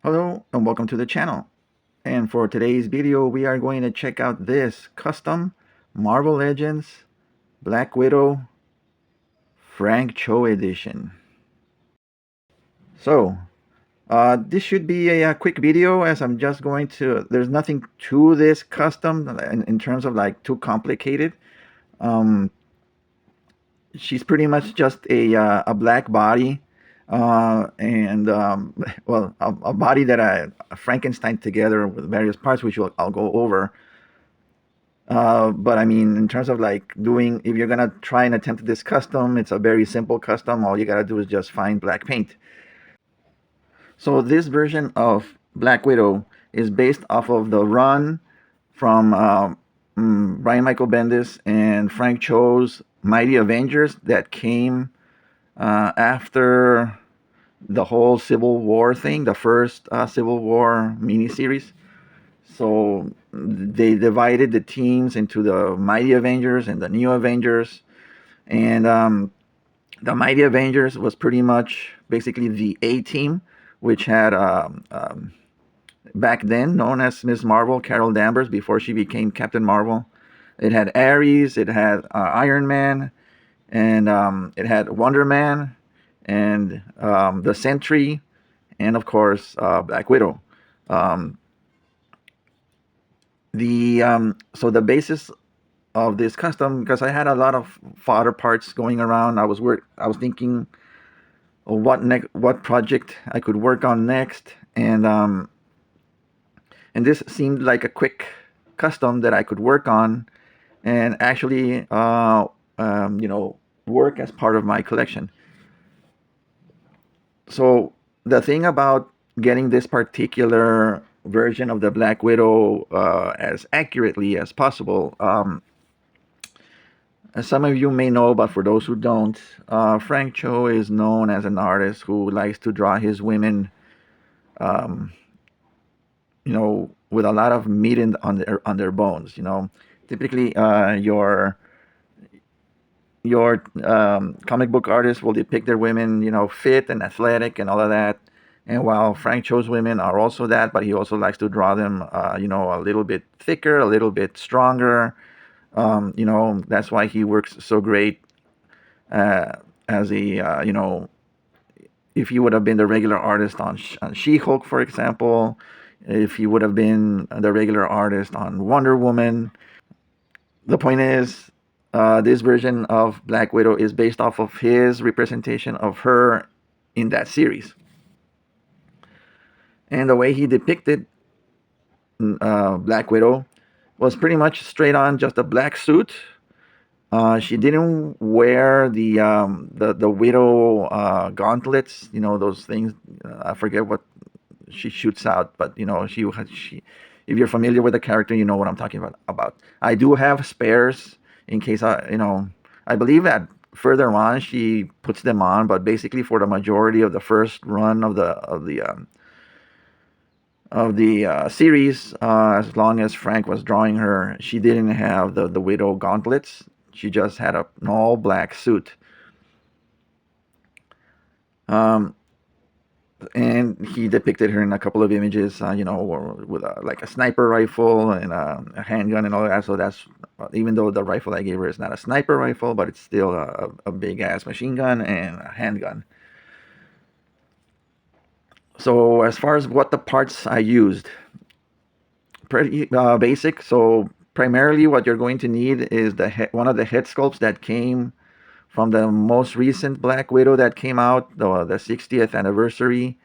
Hello and welcome to the channel. And for today's video, we are going to check out this custom Marvel Legends Black Widow Frank Cho edition. So, this should be a quick video, as I'm just going to, there's nothing to this custom in terms of like too complicated. She's pretty much just a black body, and well, a body that I Frankenstein together with various parts, which I'll go over. But I mean, in terms of like doing, if you're gonna try and attempt this custom, it's a very simple custom. All you gotta do is just find black paint. So this version of Black Widow is based off of the run from Brian Michael Bendis and Frank Cho's Mighty Avengers that came after the whole Civil War thing, the first Civil War miniseries. So they divided the teams into the Mighty Avengers and the New Avengers. And the Mighty Avengers was pretty much basically the A team, which had back then known as Ms. Marvel, Carol Danvers, before she became Captain Marvel. It had Ares, it had Iron Man, and it had Wonder Man, and the Sentry, and of course Black Widow. Um, so the basis of this custom, because I had a lot of fodder parts going around, I was thinking of what project I could work on next, and this seemed like a quick custom that I could work on and actually work as part of my collection. So the thing about getting this particular version of the Black Widow as accurately as possible, as some of you may know, but for those who don't, Frank Cho is known as an artist who likes to draw his women, um, with a lot of meat on their bones. Typically, your comic book artists will depict their women, fit and athletic and all of that. And while Frank Cho's women are also that, but he also likes to draw them, a little bit thicker, a little bit stronger. That's why he works so great as if he would have been the regular artist on She-Hulk, for example, if he would have been the regular artist on Wonder Woman. The point is, this version of Black Widow is based off of his representation of her in that series. And the way he depicted Black Widow was pretty much straight on, just a black suit. She didn't wear the widow gauntlets, those things. I forget what she shoots out, but she. If you're familiar with the character, you know what I'm talking about. I do have spares in case I believe that further on she puts them on, but basically for the majority of the first run of the series, as long as Frank was drawing her, she didn't have the widow gauntlets. She just had an all black suit. And he depicted her in a couple of images, with like a sniper rifle and a handgun and all that. So that's, even though the rifle I gave her is not a sniper rifle, but it's still a big ass machine gun and a handgun. So as far as what the parts I used, pretty basic. So primarily what you're going to need is one of the head sculpts that came from the most recent Black Widow that came out, the 60th anniversary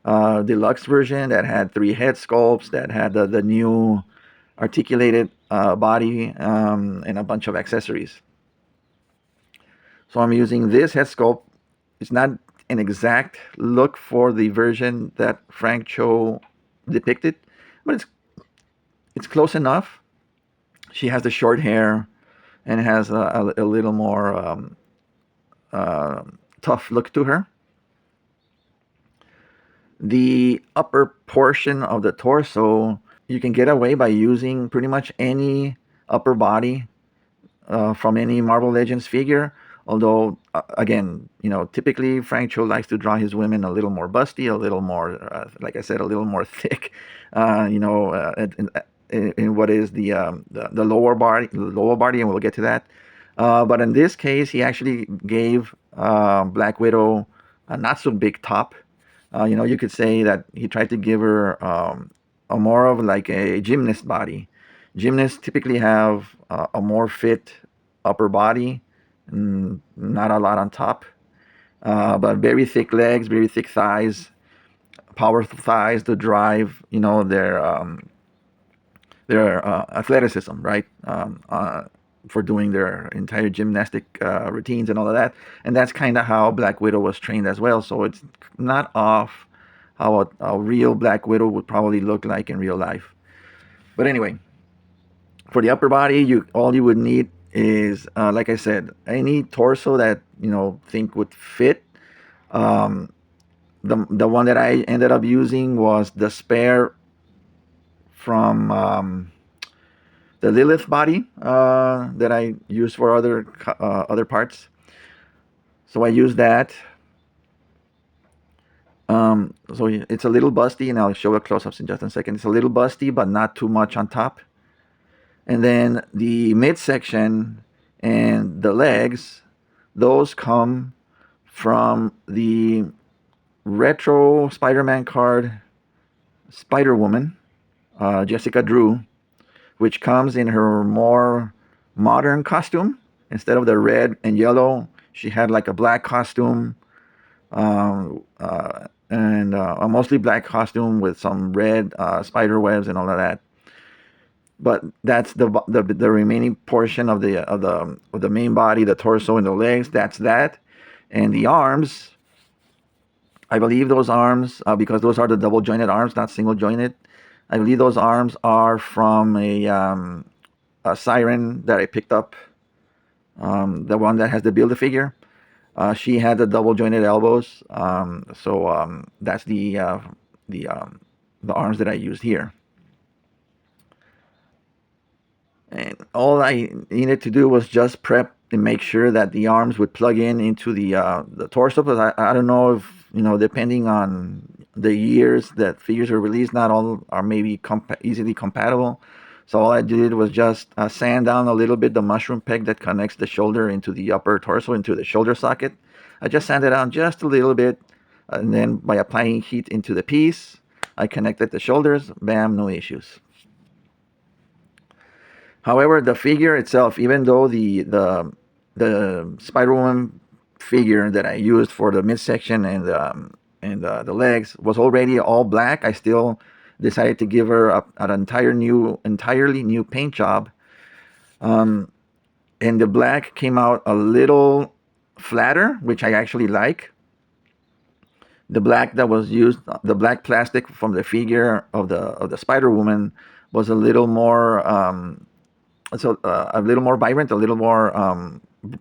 deluxe version, that had 3 head sculpts, that had the new articulated body, and a bunch of accessories. So I'm using this head sculpt. It's not an exact look for the version that Frank Cho depicted, but it's close enough. She has the short hair and has a little more tough look to her. The upper portion of the torso, you can get away by using pretty much any upper body from any Marvel Legends figure. Although again, typically Frank Cho likes to draw his women a little more busty, a little more, like I said, a little more thick. In what is the lower body, and we'll get to that. But in this case, he actually gave Black Widow a not so big top. You could say that he tried to give her a more of like a gymnast body. Gymnasts typically have a more fit upper body, not a lot on top, but very thick legs, very thick thighs, powerful thighs to drive, their athleticism, right? For doing their entire gymnastic routines and all of that. And that's kind of how Black Widow was trained as well. So it's not off how a real Black Widow would probably look like in real life. But anyway, for the upper body, all you would need is, like I said, any torso that think would fit. Um, the one that I ended up using was the spare from the Lilith body that I use for other parts. So I use that. So it's a little busty, and I'll show you close-ups in just a second. It's a little busty, but not too much on top. And then the midsection and the legs, those come from the retro Spider-Man card Spider-Woman, Jessica Drew, which comes in her more modern costume. Instead of the red and yellow, she had like a black costume, and a mostly black costume with some red spider webs and all of that. But that's the remaining portion of the main body, the torso and the legs. That's that, and the arms. I believe those arms, because those are the double jointed arms, not single jointed. I believe those arms are from a siren that I picked up, the one that has the Build-A-Figure. She had the double jointed elbows, so that's the arms that I used here. And all I needed to do was just prep and make sure that the arms would plug into the torso. But I don't know if, depending on the years that figures are released, not all are maybe easily compatible. So all I did was just sand down a little bit the mushroom peg that connects the shoulder into the upper torso, into the shoulder socket. I just sanded down just a little bit, and then by applying heat into the piece, I connected the shoulders. Bam, no issues. However, the figure itself, even though the Spider-Woman figure that I used for the midsection and the legs was already all black, I still decided to give her an entirely new paint job. And the black came out a little flatter, which I actually like. The black that was used, the black plastic from the figure of the Spider-Woman, was a little more. A little more vibrant, a little more.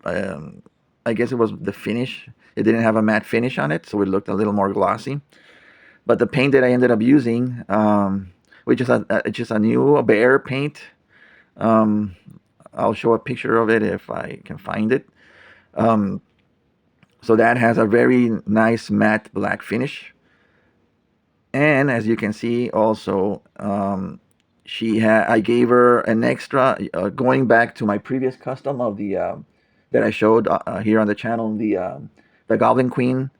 I guess it was the finish. It didn't have a matte finish on it, so it looked a little more glossy. But the paint that I ended up using, which is just a new Bear paint. I'll show a picture of it if I can find it. So that has a very nice matte black finish. And as you can see, also, I gave her an extra, going back to my previous custom of the that I showed here on the channel, the Goblin Queen,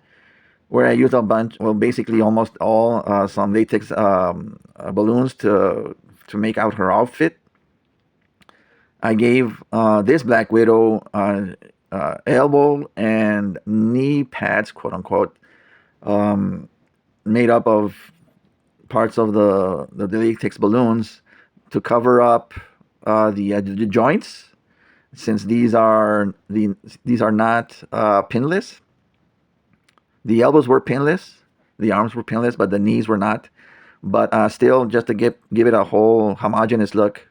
where I used a bunch, well, basically almost all some latex balloons to make out her outfit. I gave this Black Widow elbow and knee pads, quote unquote, made up of parts of the latex balloons to cover up the joints, since these are not pinless. The elbows were pinless, the arms were pinless, but the knees were not. But still, just to give it a whole homogeneous look,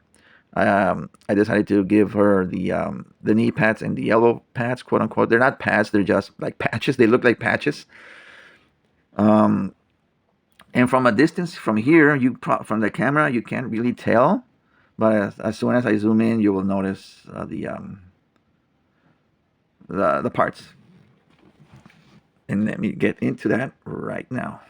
I decided to give her the knee pads and the elbow pads, quote unquote. They're not pads; they're just like patches. They look like patches. And from a distance, from here, from the camera, you can't really tell. But as soon as I zoom in, you will notice the parts. And let me get into that right now.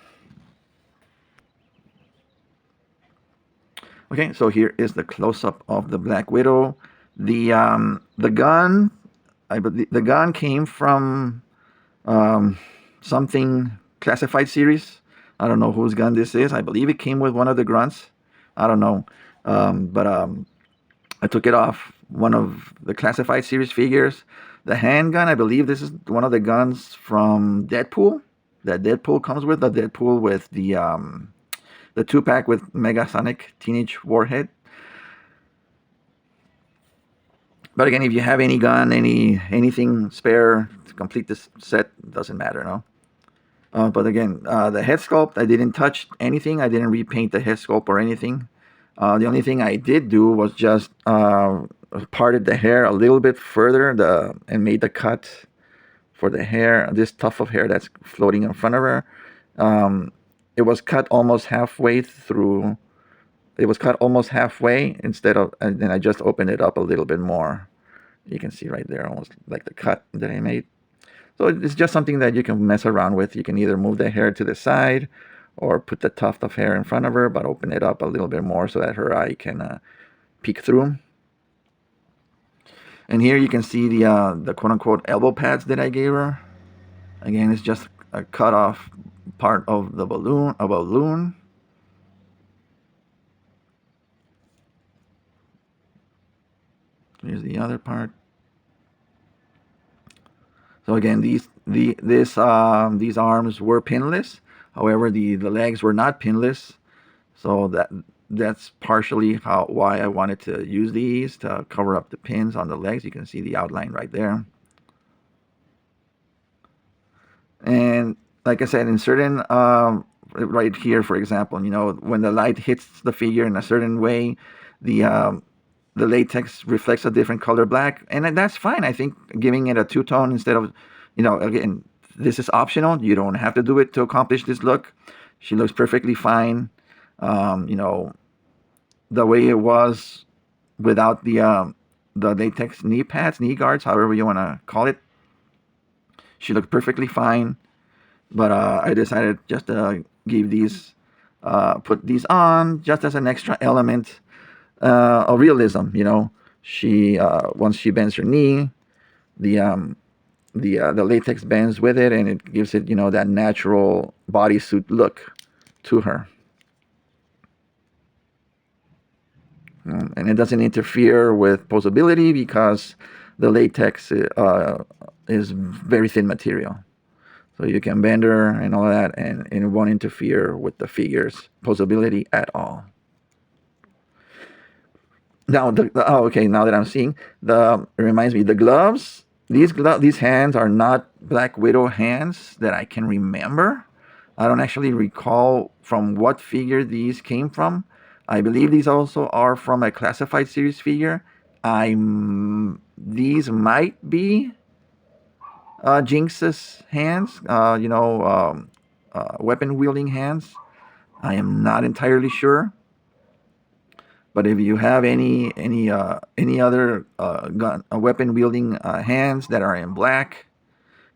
Okay, so here is the close-up of the Black Widow. The gun, I believe the gun came from um, something classified series. I don't know whose gun this is. I believe it came with one of the grunts. I don't know, but I took it off one of the classified series figures. The handgun, I believe this is one of the guns from Deadpool. That Deadpool comes with the Deadpool with the 2-pack with Megasonic Teenage Warhead. But again, if you have any gun, anything spare to complete this set, doesn't matter, no. But again, the head sculpt, I didn't touch anything. I didn't repaint the head sculpt or anything. The only thing I did do was just parted the hair a little bit further and made the cut for the hair, this tuft of hair that's floating in front of her. It was cut almost halfway through. It was cut almost halfway and then I just opened it up a little bit more. You can see right there, almost like the cut that I made. So it's just something that you can mess around with. You can either move the hair to the side or put the tuft of hair in front of her, but open it up a little bit more so that her eye can peek through. And here you can see the quote-unquote elbow pads that I gave her. Again, it's just a cut off part of the balloon, a balloon. Here's the other part. So again, these arms were pinless. However, the legs were not pinless. So that's partially why I wanted to use these to cover up the pins on the legs. You can see the outline right there. And like I said, in certain right here, for example, when the light hits the figure in a certain way, the latex reflects a different color black, and that's fine. I think giving it a two-tone instead of, again, this is optional. You don't have to do it to accomplish this look. She looks perfectly fine. The way it was without the latex knee pads, knee guards, however you want to call it. She looked perfectly fine, but I decided just to give these, put these on just as an extra element of realism. She once she bends her knee, the latex bends with it, and it gives it that natural bodysuit look to her. And it doesn't interfere with posability because the latex is very thin material. So you can bend her and all that, and it won't interfere with the figure's posability at all. Now, okay, now that I'm seeing, it reminds me, the gloves, these hands are not Black Widow hands that I can remember. I don't actually recall from what figure these came from. I believe these also are from a classified series figure. These might be Jinx's hands, weapon-wielding hands. I am not entirely sure. But if you have any other weapon-wielding hands that are in black,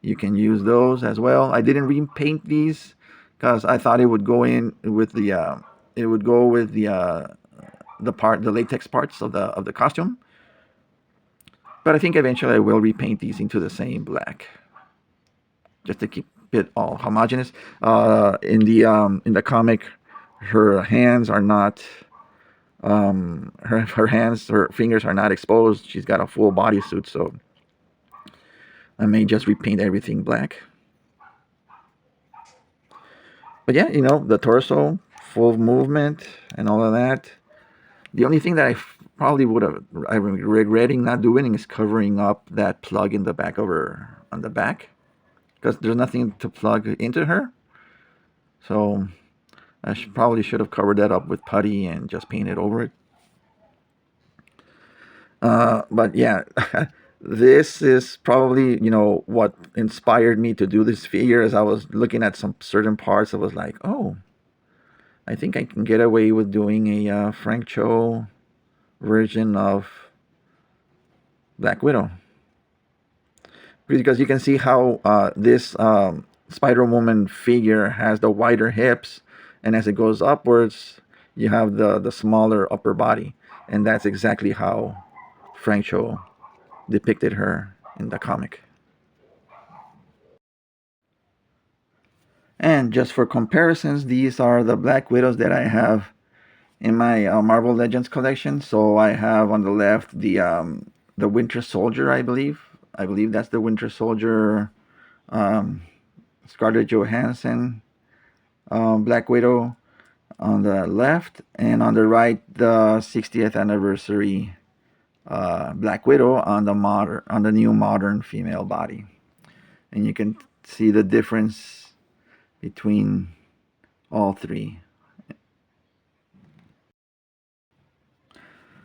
you can use those as well. I didn't repaint these because I thought it would go in with the latex parts of the costume. But I think eventually I will repaint these into the same black, just to keep it all homogeneous. In the comic, her hands are not. Her hands, her fingers are not exposed. She's got a full bodysuit, so I may just repaint everything black. But yeah, the torso, full movement, and all of that. The only thing that I probably I'm regretting not doing is covering up that plug in the back of her, on the back, because there's nothing to plug into her. So I probably should have covered that up with putty and just painted over it. But yeah, this is probably, what inspired me to do this figure. As I was looking at some certain parts, I was like, oh, I think I can get away with doing a Frank Cho version of Black Widow. Because you can see how this Spider Woman figure has the wider hips, and as it goes upwards, you have the smaller upper body, and that's exactly how Frank Cho depicted her in the comic. And just for comparisons, these are the Black Widows that I have in my Marvel Legends collection. So I have on the left the Winter Soldier, I believe. I believe that's the Winter Soldier, um, Scarlett Johansson, Black Widow on the left, and on the right the 60th anniversary Black Widow on the new modern female body, and you can see the difference between all three.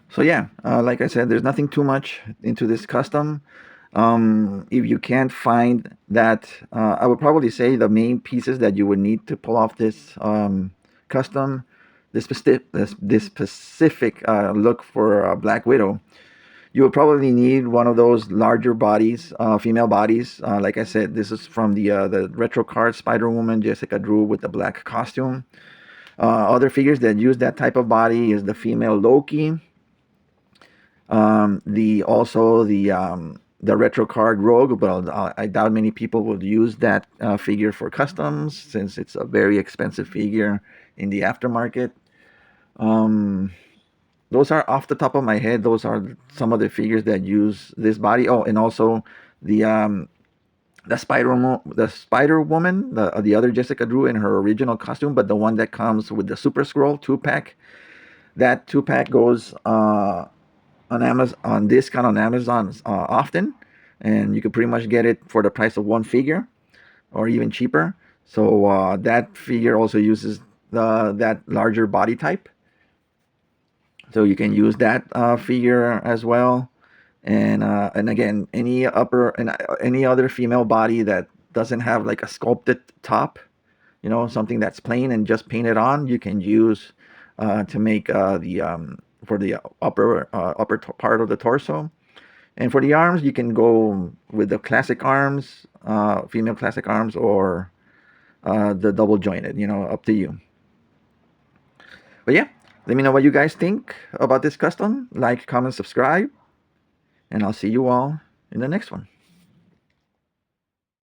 So yeah, like I said, there's nothing too much into this custom. If you can't find that, I would probably say the main pieces that you would need to pull off this custom, this specific look for Black Widow, you would probably need one of those larger bodies, female bodies. Like I said, this is from the retro card Spider Woman Jessica Drew with the black costume. Other figures that use that type of body is the female Loki, the retro card Rogue, but I doubt many people would use that figure for customs since it's a very expensive figure in the aftermarket. Um, those are off the top of my head. Those are some of the figures that use this body. Oh, and also the um, the Spider Woman, the other Jessica Drew in her original costume, but the one that comes with the Super Scroll 2 pack. That 2 pack goes on Amazon on discount on Amazon often, and you can pretty much get it for the price of one figure or even cheaper. So that figure also uses that larger body type, so you can use that figure as well. And again, any other female body that doesn't have like a sculpted top, something that's plain and just painted on, you can use to make the for the upper part of the torso. And for the arms, you can go with the classic arms, female classic arms, or the double jointed. Up to you. But yeah, let me know what you guys think about this custom. Like, comment, subscribe, and I'll see you all in the next one.